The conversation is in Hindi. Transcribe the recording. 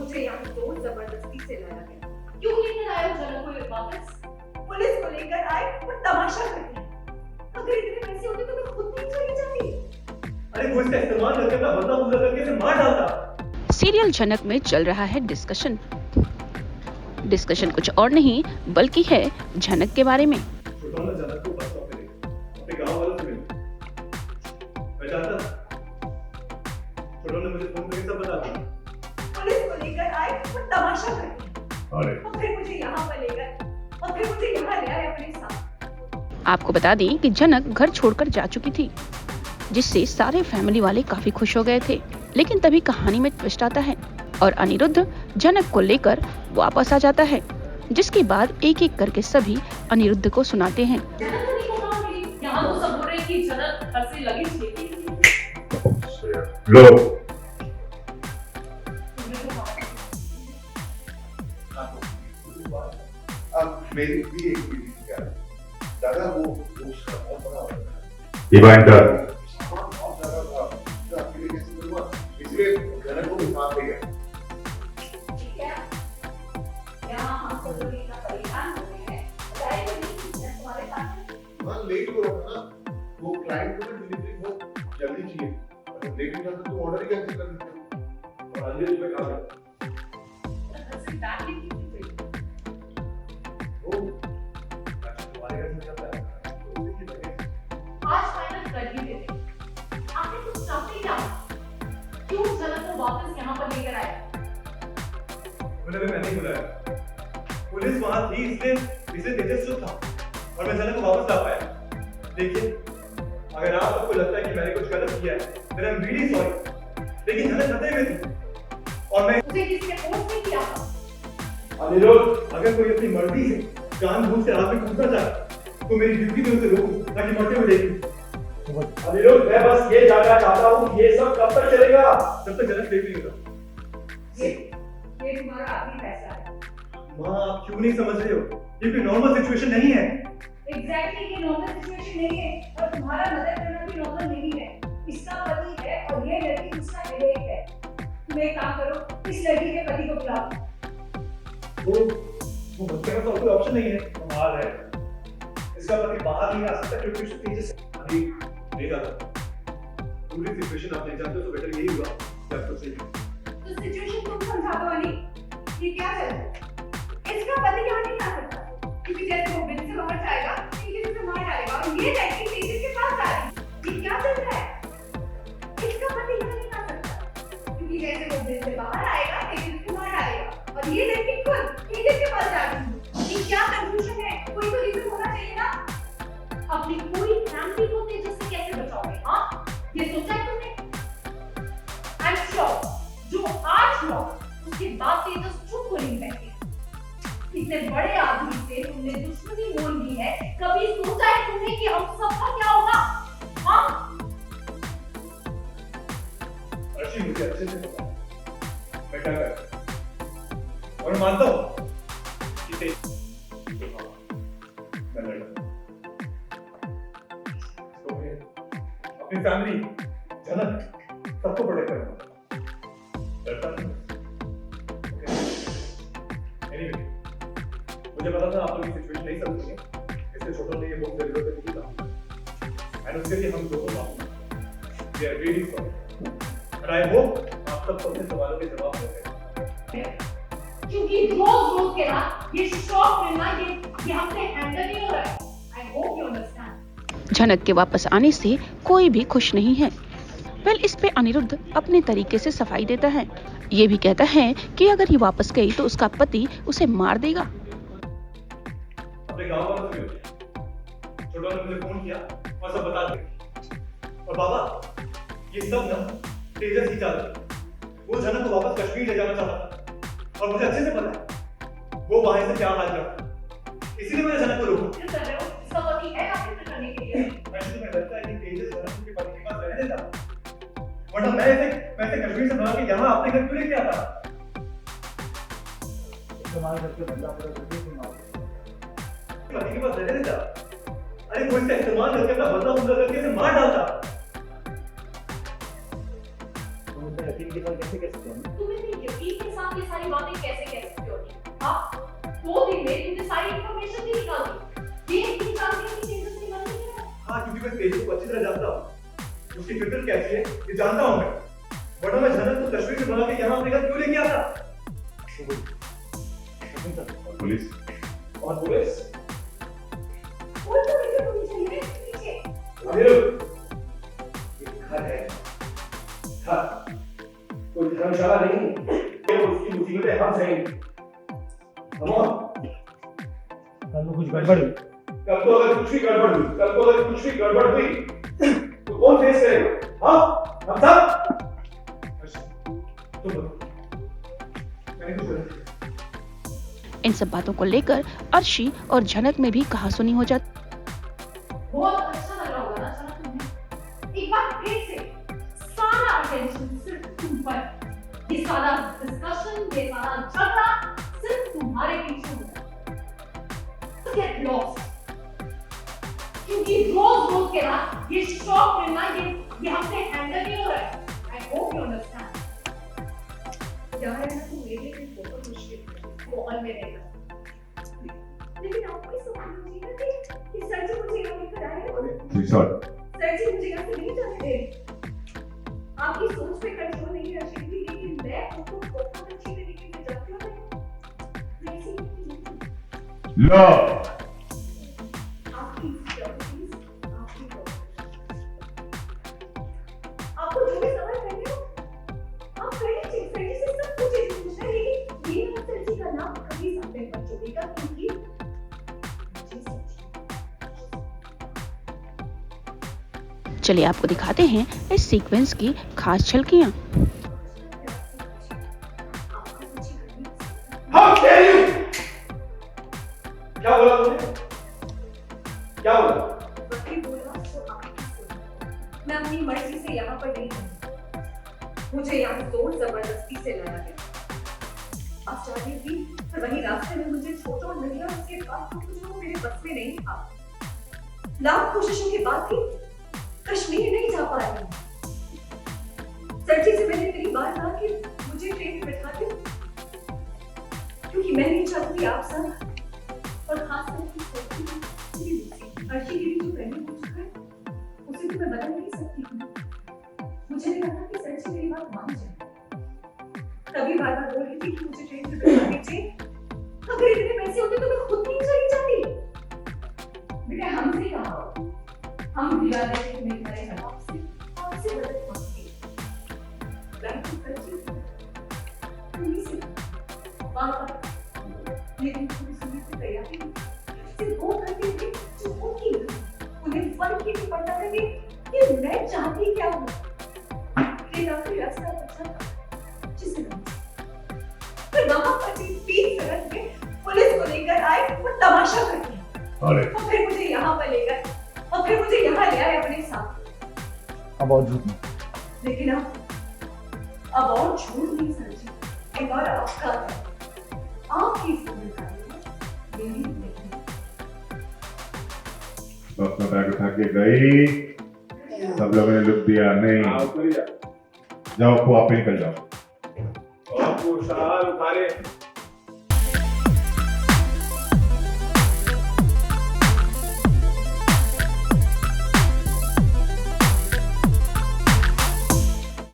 मुझे यहाँ जोर जबरदस्ती से लाया गया। क्यों लेकर आए हो जनक को वापस? पुलिस को लेकर आए और तमाशा कर दिया। अगर इतने पैसे होते तो मैं खुद नहीं चली जाती। अरे वो इसका इस्तेमाल करके अपना बदला बुदला करके इसे मार डालता। सीरियल जनक में चल रहा है डिस्कशन कुछ और नहीं बल्कि है झनक के बारे में। छोटा वाला जनक को बस स्टॉप पे देखा, अपने गांव वालों से मिला। मैं जानता था। छोटा ने मुझे फोन करके सब बता दिया। पुलिस को लेकर आए और तमाशा कर दिया। अरे और फिर मुझे यहाँ पर ले गए और फिर मुझे यहाँ ले आए अपने साथ। आपको बता दें कि जनक घर छोड़कर जा चुकी थी, जिससे सारे फैमिली वाले काफी खुश हो गए थे। लेकिन तभी कहानी में ट्विस्ट आता है और अनिरुद्ध जनक को लेकर वापस आ जाता है, जिसके बाद एक एक करके सभी अनिरुद्ध को सुनाते हैं। जनक को नहीं पता मेरी, यहाँ तो सब बोल रहे हैं कि जनक घर से लगेज लेके लो अब मेरी भी एक फीलिंग क्या है दादा, वो उसका बहुत बड़ा ऑर्डर है। डिवाइडर सामान बहुत ज्यादा था, तो आपके लिए कैसे हुआ, इसलिए जनक को भी साथ ले गया। ठीक है, यहाँ हम सब लोग इतना परेशान हो गए हैं, बताइए नहीं, मैं तुम्हारे साथ हूँ। हाँ लेट हो रहा था ना, वो क्लाइंट को डिलीवरी बहुत जल्दी चाहिए, अगर लेट हो जाता तो ऑर्डर ही कैंसिल कर देते। और अंजलि पे कहा गया। घर से बैग लेके क्यों गई? वो तुम्हारे घर से चलता है, तो उसी की वजह से। आज फाइनल कर ही देते। आपने कुछ चाहते क्या? क्यों जनक को वापस यहाँ पर लेकर आए? उन्हें भी मैंने ही बुलाया। पुलिस वहां थी इसलिए तेजस चुप था और मैं जनक को वापस ला पाया। देखिए, अगर आप सबको लगता है कि मैंने कुछ गलत किया है, then I'm really sorry। लेकिन जनक खतरे में थी और मैं उसे किसी ने फोर्स नहीं किया था। अनिरुद्ध, अगर कोई अपनी मर्जी से जानबूझ से आग में कूदना चाहे तो मेरी ड्यूटी में उसे रोकूं ताकि मरते हुए देखूं। अनिरुद्ध, मैं बस ये जानना चाहता हूं कि ये सब कब तक चलेगा? जब तक जनक सेफ नहीं होता। ये तुम्हारा आखिरी फैसला है। माँ, आप क्यों नहीं समझ रहे हो? ये कोई नॉर्मल सिचुएशन नहीं है। एग्जैक्टली ये नॉर्मल सिचुएशन नहीं है और तुम्हारा मदद करना भी नॉर्मल नहीं है। इसका पति है और ये लड़की उसका हेडेक है। तुम एक काम करो, इस लड़की के पति को बुलाओ। वो बच्चे का तो कोई ऑप्शन नहीं है। कमाल है। इसका पति बाहर नहीं आ सकता क्योंकि उसकी तेजस नहीं जाता। पूरी सिचुएशन आप नहीं जानते तो बेटर यही हुआ कि आप सही तो सिचुएशन तुम समझा दो अनी, ये क्या चल रहा है? इसका पति यहाँ नहीं आ सकता क्योंकि जैसे वो बिल से बाहर जाएगा, तेजस उसे मार डालेगा और ये लड़की तेजस के पास जा रही है। ये क्या चल रहा है? इसका पति यहाँ नहीं आ सकता क्योंकि जैसे वो बिल से बाहर आएगा, तेजस उसे मार डालेगा और ये लड़की खुद तेजस के पास जा रही है। ये क्या कंफ्यूजन है? कोई तो रीजन होना चाहिए ना। अपनी पूरी फैमिली को तेजस से कैसे बचाओगे? हाँ, ये सोचा है तुमने? आई एम श्योर जो आज हुआ उसके बाद तेजस चुप हो नहीं बैठे। इतने बड़े आदमी से तुमने दुश्मनी मोल ली है, कभी सोचा है तुमने कि हम सबका क्या होगा? हाँ, अर्शी, मुझे अच्छे से पता है मैं क्या कर रहा हूं और मैं मानता हूं कि मैं लड़ा। तो मैं अपनी फैमिली, जनक, सबको प्रोटेक्ट करूंगा। डरता नहीं। एनीवे, मुझे पता था आप लोग ये सिचुएशन नहीं समझेंगे, इसलिए छोटों ने ये बहुत जरूरत है था एंड उसके लिए हम दोनों माफ we are really sorry and I hope आप सबको अपने सवालों के जवाब मिल गए। क्योंकि रोज के ना ये शॉक मिलना ये हमसे हैंडल नहीं हो रहा है। I hope you understand. झनक के वापस आने से कोई भी खुश नहीं है। वेल, इस पे अनिरुद्ध अपने तरीके से सफाई देता है। ये भी कहता है कि अगर ये वापस गई तो उसका पति उसे मार देगा। अपने गांव वालों से मिल गया। छोटा ने मुझे फोन किया और सब बता दिया। और बाबा, ये सब ना तेजस ही चाहता था। वो जनक को वापस कश्मीर ले जाना चाहता था और मुझे अच्छे से पता है वो वहां से क्या हाल करता। इसीलिए मैंने जनक को रोका। फिर कर रहे हो, इसका पति है आपके फिर करने के लिए। एक्चुअली मैं लगता है कि तेजस जनक के पति के पास रहने देता, वरना मैं ऐसे कश्मीर से भाग के यहाँ अपने घर क्यों लेके आता? इस्तेमाल करके बंदा पूरा करके तुम मार पति के पास रहने देता। अरे वो इसका इस्तेमाल करके अपना बदला बुदला करके इसे मार डालता। तुम उस पर यकीन के साथ कैसे कर सकते हो? तुम इतने यकीन के साथ आप ये सारी बातें कैसे कह सकते हो? हाँ, 2 दिन में तुमने सारी इंफॉर्मेशन भी निकाल दी। ये नहीं जानती कि तेजस की मर्जी क्या है? हाँ, क्योंकि मैं तेजस को अच्छी तरह जानता हूँ। उसकी फिक्र कैसी है ये जानता हूँ मैं। वरना मैं झनक को कश्मीर से बुला के यहाँ अपने घर क्यों लेके आता? पुलिस और पुलिस? और तो मुझे पुलिस चाहिए पीछे। अनिरुद्ध, ये घर है, घर, कोई धर्मशाला नहीं। ये उसकी मुसीबतें हम सहेंगे। Come on। कल को कुछ गड़बड़ हुई कल को अगर कुछ भी गड़बड़ हुई, कल को अगर कुछ भी गड़बड़ हुई, तो कौन फेस करेगा? हाँ, हम सब। तुम बताओ, मैंने कुछ गलत किया? इन सब बातों को लेकर अर्शी और झनक में भी कहासुनी हो जाती। बहुत अच्छा लग रहा होगा ना सना तुम्हें? एक बार फिर से सारा अटेंशन सिर्फ तुम पर। ये सारा डिस्कशन, ये सारा झगड़ा सिर्फ तुम्हारे पीछे हो रहा है। Get lost। क्योंकि रोज रोज के बाद ये शॉक मिलना ये हमसे हैंडल नहीं हो रहा है। I hope you understand। यार है ना तुम मेरे लिए बहुत मुश्किल है। वो और में रहेगा। लेकिन आपको इस बात में मुझे ना कि सर जी मुझे यहाँ लेकर आए हैं। रिसॉर्ट सर जी मुझे यहाँ से नहीं जाने दे। आपकी सोच पे कंट्रोल नहीं है अर्शी जी, लेकिन मैं उसको बहुत अच्छी तरीके से जानती हूँ। मैं ऐसी नहीं हूँ। लो आपकी insecurities, आपकी problems। आपको जो भी समझ रहे हो, आप सर जी से सब कुछ चीजें पूछना है, लेकिन ये मत सर जी का नाम कभी सामने मत चुकेगा, क्योंकि मुझे सच चलिए आपको दिखाते हैं इस सीक्वेंस की खास झलकियां। How dare you? क्या बोला तुमने? क्या बोला? वही बोला तो आपकी सुनो। मैं अपनी मर्जी से यहाँ पर नहीं हूँ। मुझे यहाँ जोर जबरदस्ती से लाया गया। अब चाहती थी, पर वही रास्ते में मुझे चोट और लगी और उसके बाद तो कुछ वो मेरे बस में नहीं था। लाख कोशिशों के बाद भी कश्मीर नहीं जा पा रही। सर जी से मैंने इतनी बार कहा कि मुझे ट्रेन में बैठा दो, क्योंकि मैं नहीं चाहती आप सब और खास करके अर्शी की जो पहले हो चुका है उसे तो मैं बदल नहीं सकती हूँ। मुझे नहीं लगता कि सर जी मेरी बात मान जाए। तभी बार बार बोल रही थी कि मुझे ट्रेन में बैठा दीजिए। अगर इतने पैसे होते तो मैं खुद नहीं चली जाती। बेटा हमसे कहा हो, हम दिला देते तुम्हें करे हैं आपसे मदद मांगती। लाइफ में सर जी तुम्ही से बात लेकिन तुम सुनने को तैयार ही नहीं। सिर्फ वो करते थे जो वो की उन्हें फर्क ही नहीं पड़ता था कि मैं चाहती क्या हूँ। लेकिन आखिरी रास्ता बचा था जिसे फिर वहां पर भी 20 सड़क में पुलिस को लेकर आए और तमाशा करके अरे और फिर मुझे यहाँ पर ले गए और फिर मुझे यहाँ ले आए अपने साथ। अब और झूठ नहीं। लेकिन अब और झूठ नहीं सर जी, एक बार आपका है, आपकी जिम्मेदारी है, मेरी नहीं। तो अपना बैग उठा के गई, सब लोगों ने लुक दिया नहीं। जाओ, आप निकल जाओ। आपको साल उठारे